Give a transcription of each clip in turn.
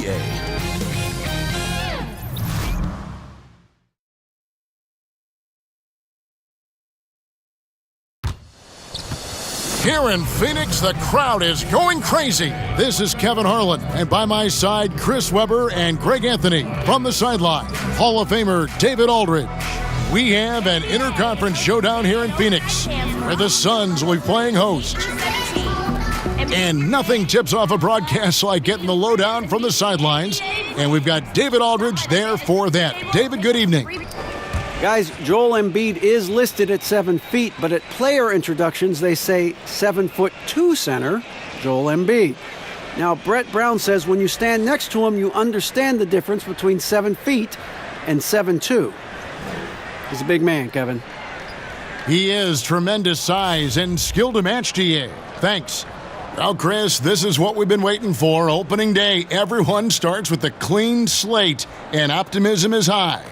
NBA. Here in Phoenix, the crowd is going crazy. This is Kevin Harlan, and by my side, Chris Webber and Greg Anthony. From the sideline, Hall of Famer David Aldridge. We have an interconference showdown here in Phoenix, where the Suns will be playing host. And nothing tips off a broadcast like getting the lowdown from the sidelines, and we've got David Aldridge there for that. David, good evening. Guys, Joel Embid is listed at 7 feet, but at player introductions, they say 7'2" center, Joel Embid. Now, Brett Brown says when you stand next to him, you understand the difference between 7 feet and 7'2". He's a big man, Kevin. He is tremendous size and skill to match, TA. Thanks. Well, Chris, this is what we've been waiting for. Opening day, everyone starts with a clean slate, and optimism is high.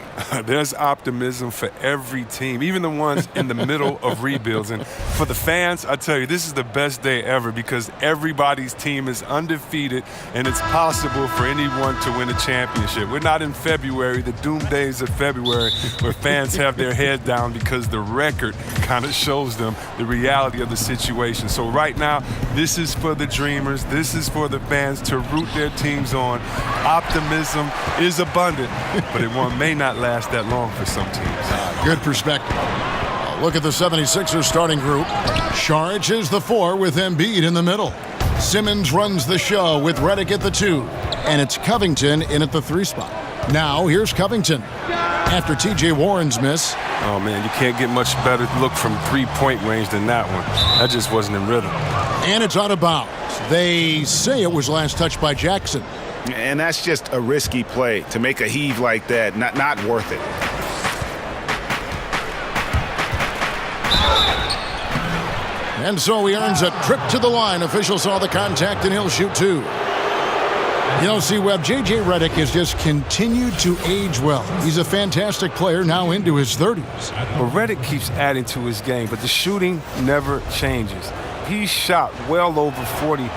There's optimism for every team, even the ones in the middle of rebuilds. And for the fans, I tell you, this is the best day ever because everybody's team is undefeated, and it's possible for anyone to win a championship. We're not in February, the doom days of February, where fans have their head down because the record kind of shows them the reality of the situation. So right now, this is for the dreamers. This is for the fans to root their teams on. Optimism is abundant, but it may not last that long for some teams. Good perspective. Look at the 76ers starting group. Saric is the 4 with Embid in the middle. Simmons runs the show with Redick at the 2. And it's Covington in at the 3 spot. Now here's Covington. After T.J. Warren's miss. Oh, man, you can't get much better look from three-point range than that one. That just wasn't in rhythm. And it's out of bounds. They say it was last touched by Jackson. And that's just a risky play to make a heave like that. Not worth it. And so he earns a trip to the line. Official saw the contact, and he'll shoot 2. You know, see, Webb, J.J. Redick has just continued to age well. He's a fantastic player now into his 30s. Well, Redick keeps adding to his game, but the shooting never changes. He shot well over 40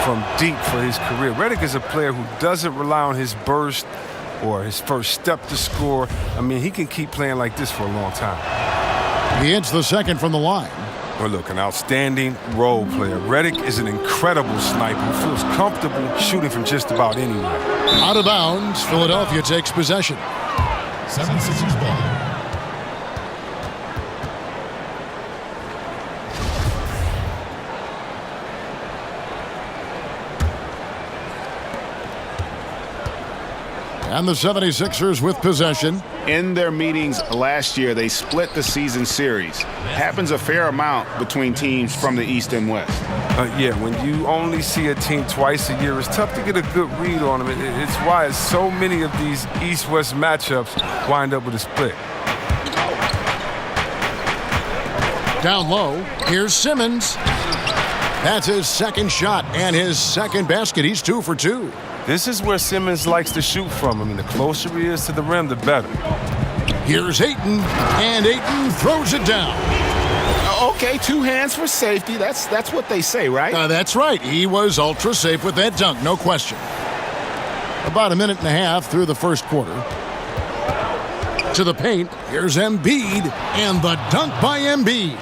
from deep for his career. Redick is a player who doesn't rely on his burst or his first step to score. I mean, he can keep playing like this for a long time. He hits the second from the line. Well, look, an outstanding role player. Redick is an incredible sniper who feels comfortable shooting from just about anywhere. Out of bounds, Philadelphia takes possession. 76ers ball. And the 76ers with possession. In their meetings last year, they split the season series. Happens a fair amount between teams from the East and West. Yeah, when you only see a team twice a year, it's tough to get a good read on them. It's why so many of these East-West matchups wind up with a split. Down low, here's Simmons. That's his second shot and his second basket. He's 2 for 2. This is where Simmons likes to shoot from. I mean, the closer he is to the rim, the better. Here's Ayton, and Ayton throws it down. Okay, 2 hands for safety. That's what they say, right? That's right. He was ultra safe with that dunk, no question. About a minute and a half through the first quarter. To the paint, here's Embid, and the dunk by Embid.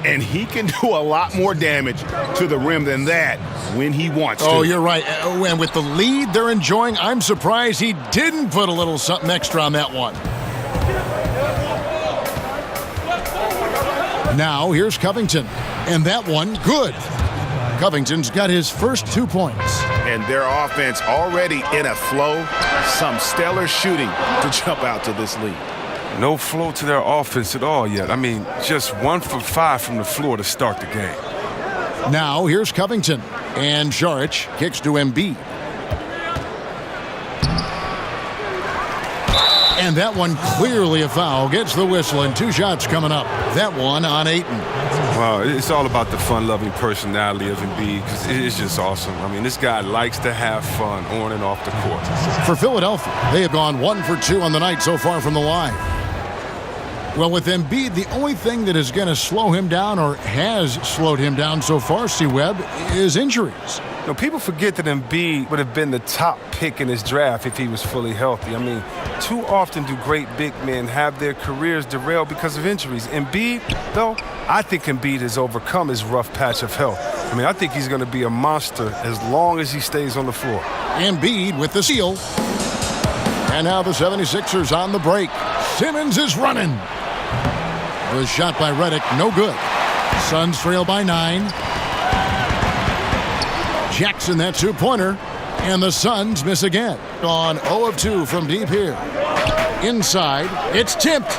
And he can do a lot more damage to the rim than that when he wants to. Oh, you're right. And with the lead they're enjoying, I'm surprised he didn't put a little something extra on that one. Now, here's Covington. And that one, good. Covington's got his first 2 points. And their offense already in a flow. Some stellar shooting to jump out to this lead. No flow to their offense at all yet. I mean, just 1 for 5 from the floor to start the game. Now, here's Covington. And Saric kicks to Embid. And that one clearly a foul. Gets the whistle, and 2 shots coming up. That one on Ayton. Wow, it's all about the fun-loving personality of Embid because it's just awesome. I mean, this guy likes to have fun on and off the court. For Philadelphia, they have gone 1 for 2 on the night so far from the line. Well, with Embid, the only thing that is going to slow him down or has slowed him down so far, C-Webb, is injuries. You know, people forget that Embiid would have been the top pick in this draft if he was fully healthy. I mean, too often do great big men have their careers derailed because of injuries. Embiid, though, I think Embiid has overcome his rough patch of health. I mean, I think he's going to be a monster as long as he stays on the floor. Embiid with the steal. And now the 76ers on the break. Simmons is running. The shot by Redick, no good. Suns trail by 9. Jackson, that two-pointer. And the Suns miss again. On 0 of 2 from deep here. Inside, it's tipped.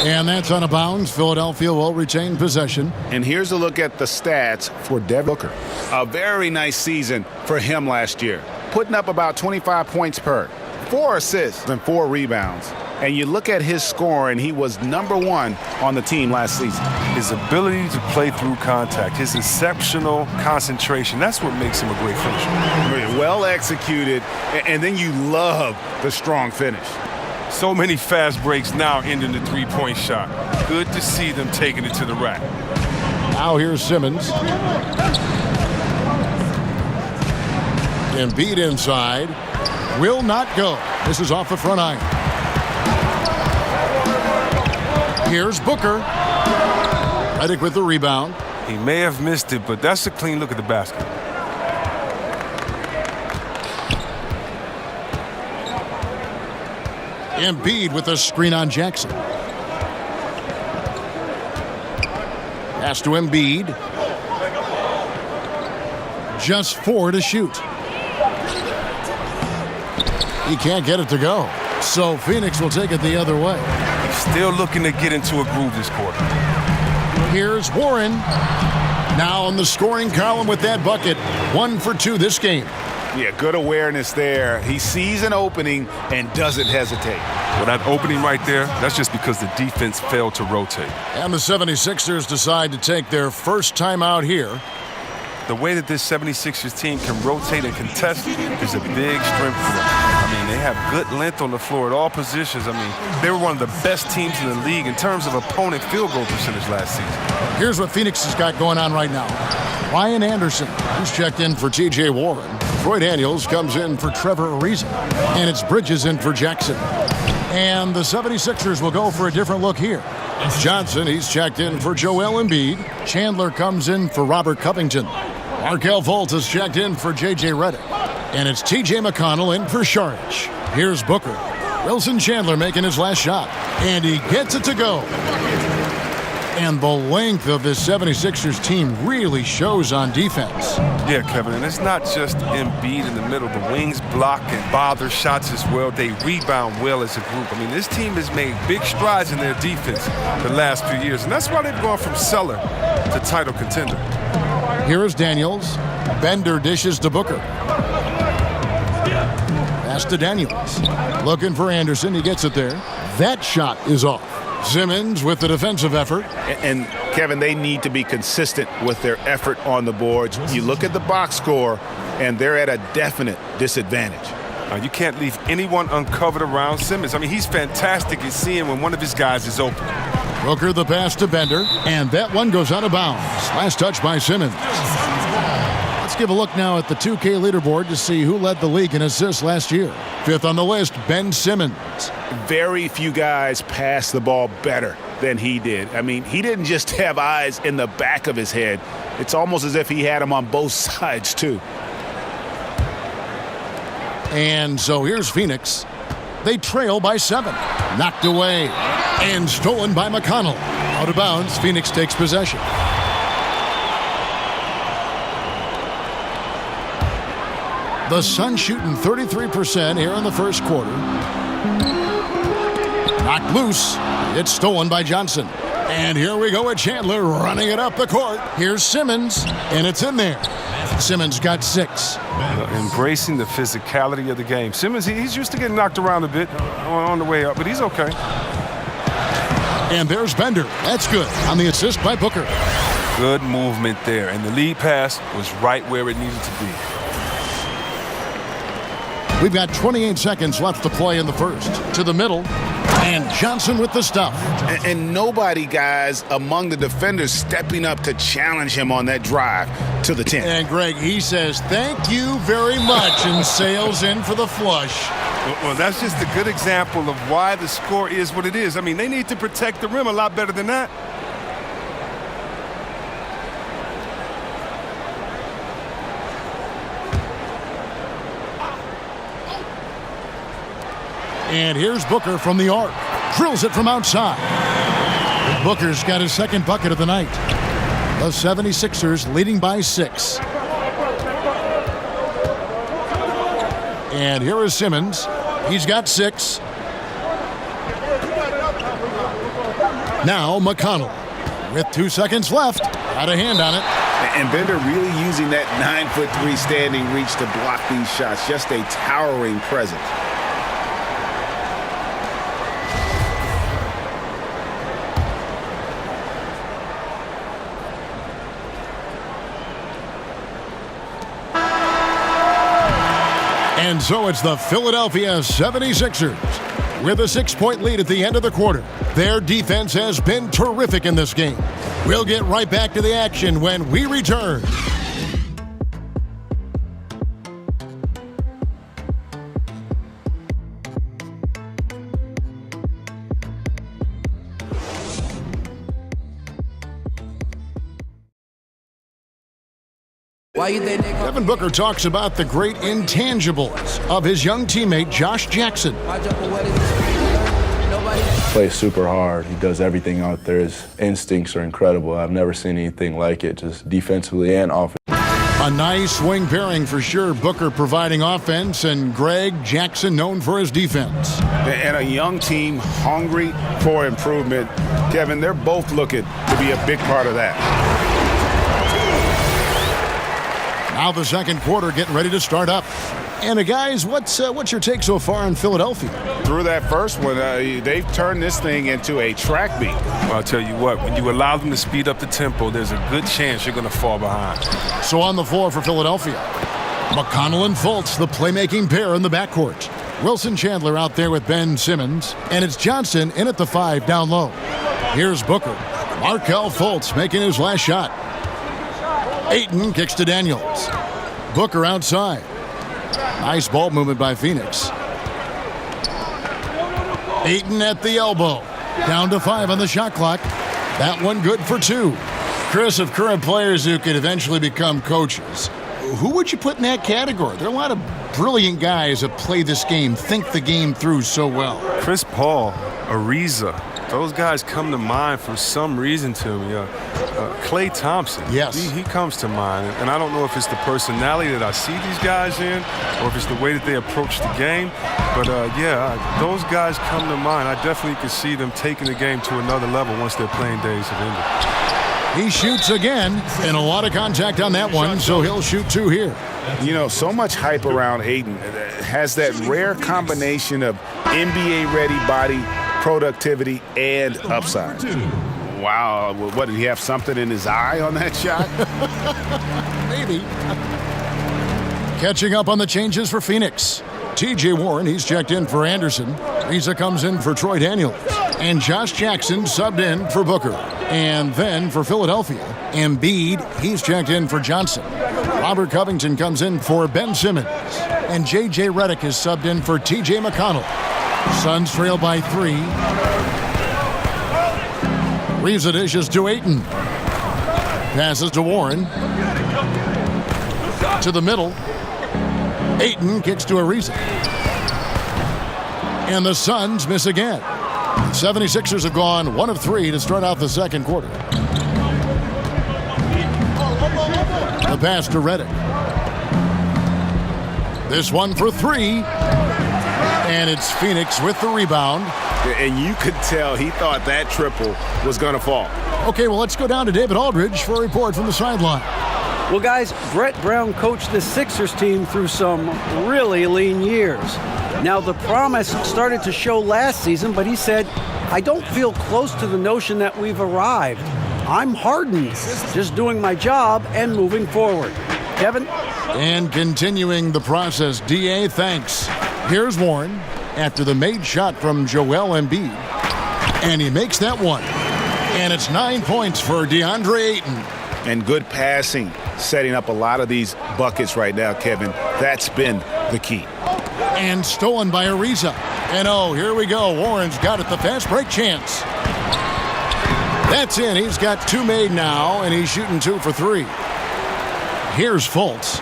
And that's out of bounds. Philadelphia will retain possession. And here's a look at the stats for Devin Booker. A very nice season for him last year, putting up about 25 points per, 4 assists and 4 rebounds. And you look at his scoring, he was #1 on the team last season. His ability to play through contact, his exceptional concentration, that's what makes him a great finisher. Well executed, and then you love the strong finish. So many fast breaks now ending the three-point shot. Good to see them taking it to the rack. Now here's Simmons. Embiid inside. Will not go. This is off the front iron. Here's Booker. Redick with the rebound. He may have missed it, but that's a clean look at the basket. Embiid with a screen on Jackson. Pass to Embiid. Just 4 to shoot. He can't get it to go. So Phoenix will take it the other way. Still looking to get into a groove this quarter. Here's Warren. Now on the scoring column with that bucket. 1 for 2 this game. Yeah, good awareness there. He sees an opening and doesn't hesitate. Well, that opening right there, that's just because the defense failed to rotate. And the 76ers decide to take their first time out here. The way that this 76ers team can rotate and contest is a big strength for them. I mean, they have good length on the floor at all positions. I mean, they were one of the best teams in the league in terms of opponent field goal percentage last season. Here's what Phoenix has got going on right now. Ryan Anderson, who's checked in for T.J. Warren. Troy Daniels comes in for Trevor Ariza. And it's Bridges in for Jackson. And the 76ers will go for a different look here. Johnson, he's checked in for Joel Embiid. Chandler comes in for Robert Covington. Markelle Fultz has checked in for J.J. Redick. And it's T.J. McConnell in for Saric. Here's Booker. Wilson Chandler making his last shot. And he gets it to go. And the length of this 76ers team really shows on defense. Yeah, Kevin, and it's not just Embiid in the middle. The wings block and bother shots as well. They rebound well as a group. I mean, this team has made big strides in their defense the last few years, and that's why they've gone from cellar to title contender. Here is Daniels. Bender dishes to Booker. Pass to Daniels. Looking for Anderson. He gets it there. That shot is off. Simmons with the defensive effort. And Kevin, they need to be consistent with their effort on the boards. You look at the box score, and they're at a definite disadvantage. You can't leave anyone uncovered around Simmons. I mean, he's fantastic at seeing when one of his guys is open. Booker the pass to Bender, and that one goes out of bounds. Last touch by Simmons. Let's give a look now at the 2K leaderboard to see who led the league in assists last year. 5th on the list, Ben Simmons. Very few guys pass the ball better than he did. I mean, he didn't just have eyes in the back of his head. It's almost as if he had them on both sides, too. And so here's Phoenix. They trail by 7. Knocked away and stolen by McConnell. Out of bounds, Phoenix takes possession. The Suns shooting 33% here in the first quarter. Knocked loose. It's stolen by Johnson. And here we go with Chandler running it up the court. Here's Simmons, and it's in there. Simmons got 6. Embracing the physicality of the game. Simmons, he's used to getting knocked around a bit on the way up, but he's okay. And there's Bender. That's good on the assist by Booker. Good movement there, and the lead pass was right where it needed to be. We've got 28 seconds left to play in the first. To the middle. And Johnson with the stuff. And nobody, guys, among the defenders stepping up to challenge him on that drive to the 10. And Greg, he says, thank you very much, and sails in for the flush. Well, that's just a good example of why the score is what it is. I mean, they need to protect the rim a lot better than that. And here's Booker from the arc. Drills it from outside. Booker's got his second bucket of the night. The 76ers leading by 6. And here is Simmons. He's got 6. Now McConnell with 2 seconds left. Got a hand on it. And Bender really using that 9'3" standing reach to block these shots. Just a towering presence. And so it's the Philadelphia 76ers with a 6-point lead at the end of the quarter. Their defense has been terrific in this game. We'll get right back to the action when we return. Devin Booker talks about the great intangibles of his young teammate Josh Jackson. Plays super hard. He does everything out there. His instincts are incredible. I've never seen anything like it, just defensively and offensively. A nice swing pairing for sure. Booker providing offense and Greg Jackson known for his defense. And a young team hungry for improvement. Kevin, they're both looking to be a big part of that. Now the second quarter getting ready to start up. And guys, what's your take so far on Philadelphia? Through that first one, they've turned this thing into a track meet. Well, I'll tell you what, when you allow them to speed up the tempo, there's a good chance you're going to fall behind. So on the floor for Philadelphia, McConnell and Fultz, the playmaking pair in the backcourt. Wilson Chandler out there with Ben Simmons, and it's Johnson in at the 5 down low. Here's Booker. Markelle Fultz making his last shot. Ayton kicks to Daniels. Booker outside. Nice ball movement by Phoenix. Ayton at the elbow. Down to 5 on the shot clock. That one good for 2. Chris, of current players who could eventually become coaches, who would you put in that category? There are a lot of brilliant guys that play this game, think the game through so well. Chris Paul, Ariza, those guys come to mind for some reason to me. Klay Thompson, yes, he comes to mind. And I don't know if it's the personality that I see these guys in or if it's the way that they approach the game. But, those guys come to mind. I definitely could see them taking the game to another level once their playing days have ended. He shoots again, and a lot of contact on that one, so he'll shoot 2 here. You know, so much hype around Ayton. Has that rare combination of NBA-ready body, productivity, and upside. Wow, what, did he have something in his eye on that shot? Maybe. Catching up on the changes for Phoenix. T.J. Warren, he's checked in for Anderson. Ariza comes in for Troy Daniels. And Josh Jackson subbed in for Booker. And then for Philadelphia, Embid, he's checked in for Johnson. Robert Covington comes in for Ben Simmons. And J.J. Redick is subbed in for T.J. McConnell. Suns trail by 3. Ariza dishes to Ayton. Passes to Warren. To the middle. Ayton kicks to Ariza. And the Suns miss again. The 76ers have gone 1 of 3 to start out the second quarter. The pass to Redick. This one for 3. And it's Phoenix with the rebound. And you could tell he thought that triple was going to fall. Okay, well, let's go down to David Aldridge for a report from the sideline. Well, guys, Brett Brown coached the Sixers team through some really lean years. Now, the promise started to show last season, but he said, I don't feel close to the notion that we've arrived. I'm hardened, just doing my job and moving forward. Kevin? And continuing the process, D.A., thanks. Here's Warren, after the made shot from Joel Embid. And he makes that one. And it's 9 points for DeAndre Ayton. And good passing, setting up a lot of these buckets right now, Kevin. That's been the key. And stolen by Ariza. And oh, here we go. Warren's got it, the fast break chance. That's in. He's got 2 made now, and he's shooting 2 for 3. Here's Fultz.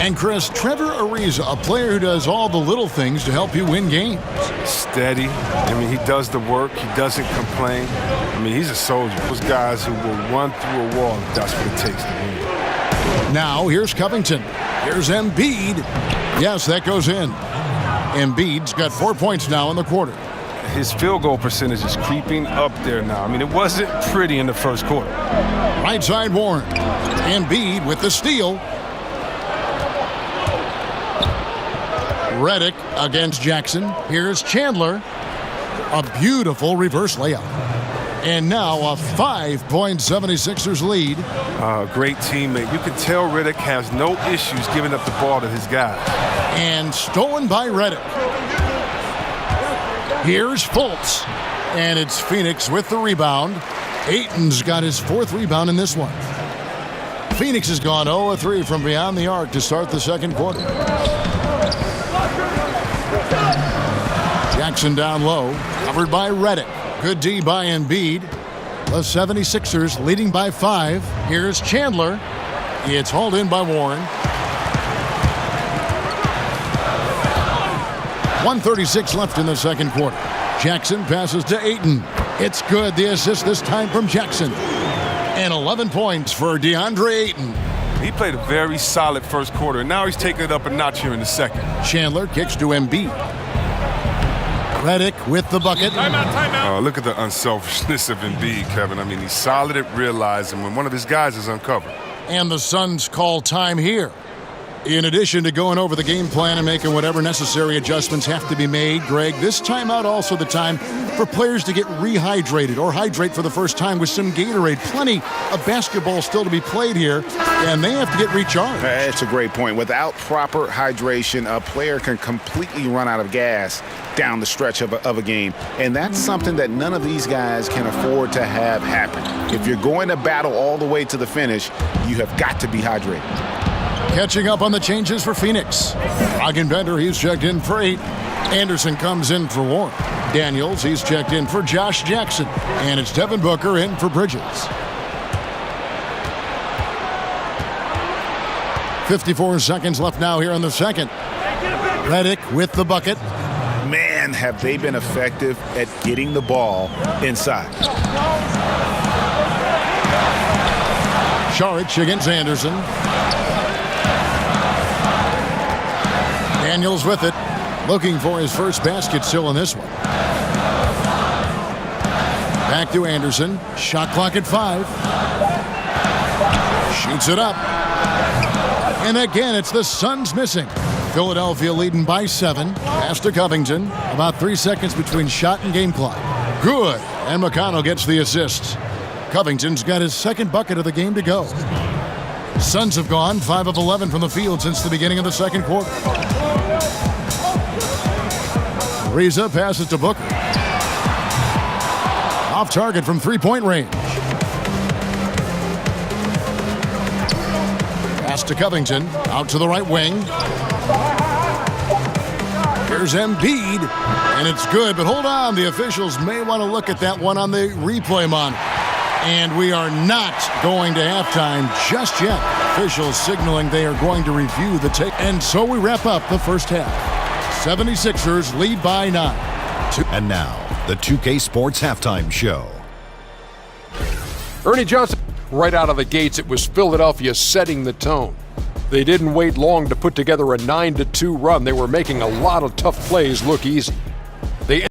And Chris, Trevor Ariza, a player who does all the little things to help you win games. Steady. I mean, he does the work. He doesn't complain. I mean, he's a soldier. Those guys who will run through a wall if that's what it takes to win. Now, here's Covington. Here's Embid. Yes, that goes in. Embiid's got 4 points now in the quarter. His field goal percentage is creeping up there now. I mean, it wasn't pretty in the first quarter. Right side Warren. Embid with the steal. Redick against Jackson. Here's Chandler. A beautiful reverse layup. And now a 5-point 76ers lead. Great teammate. You can tell Redick has no issues giving up the ball to his guys. And stolen by Redick. Here's Fultz. And it's Phoenix with the rebound. Ayton's got his 4th rebound in this one. Phoenix has gone 0-3 from beyond the arc to start the second quarter. Jackson down low, covered by Redick. Good D by Embid. The 76ers leading by 5. Here's Chandler. It's hauled in by Warren. 1:36 left in the second quarter. Jackson passes to Ayton. It's good. The assist this time from Jackson. And 11 points for DeAndre Ayton. He played a very solid first quarter, and now he's taking it up a notch here in the second. Chandler kicks to Embid. Redick with the bucket. Timeout. Look at the unselfishness of Embid, Kevin. I mean, he's solid at realizing when one of his guys is uncovered. And the Suns call time here. In addition to going over the game plan and making whatever necessary adjustments have to be made, Greg, this timeout also the time for players to get rehydrated or hydrate for the first time with some Gatorade. Plenty of basketball still to be played here, and they have to get recharged. That's a great point. Without proper hydration, a player can completely run out of gas down the stretch of a game, and that's something that none of these guys can afford to have happen. If you're going to battle all the way to the finish, you have got to be hydrated. Catching up on the changes for Phoenix. Bender, he's checked in for 8. Anderson comes in for Warren. Daniels, he's checked in for Josh Jackson. And it's Devin Booker in for Bridges. 54 seconds left now here in the second. Redick with the bucket. Man, have they been effective at getting the ball inside. Saric against Anderson. Daniels with it, looking for his first basket still in this one. Back to Anderson. Shot clock at 5. Shoots it up. And again, it's the Suns missing. Philadelphia leading by 7. Pass to Covington. About 3 seconds between shot and game clock. Good. And McConnell gets the assist. Covington's got his second bucket of the game to go. Suns have gone 5 of 11 from the field since the beginning of the second quarter. Ariza passes to Booker. Off target from 3-point range. Pass to Covington. Out to the right wing. Here's Embid. And it's good, but hold on. The officials may want to look at that one on the replay monitor. And we are not going to halftime just yet. Officials signaling they are going to review the tape. And so we wrap up the first half. 76ers lead by 9. And now, the 2K Sports Halftime Show. Ernie Johnson, right out of the gates, it was Philadelphia setting the tone. They didn't wait long to put together a 9-2 run. They were making a lot of tough plays look easy. They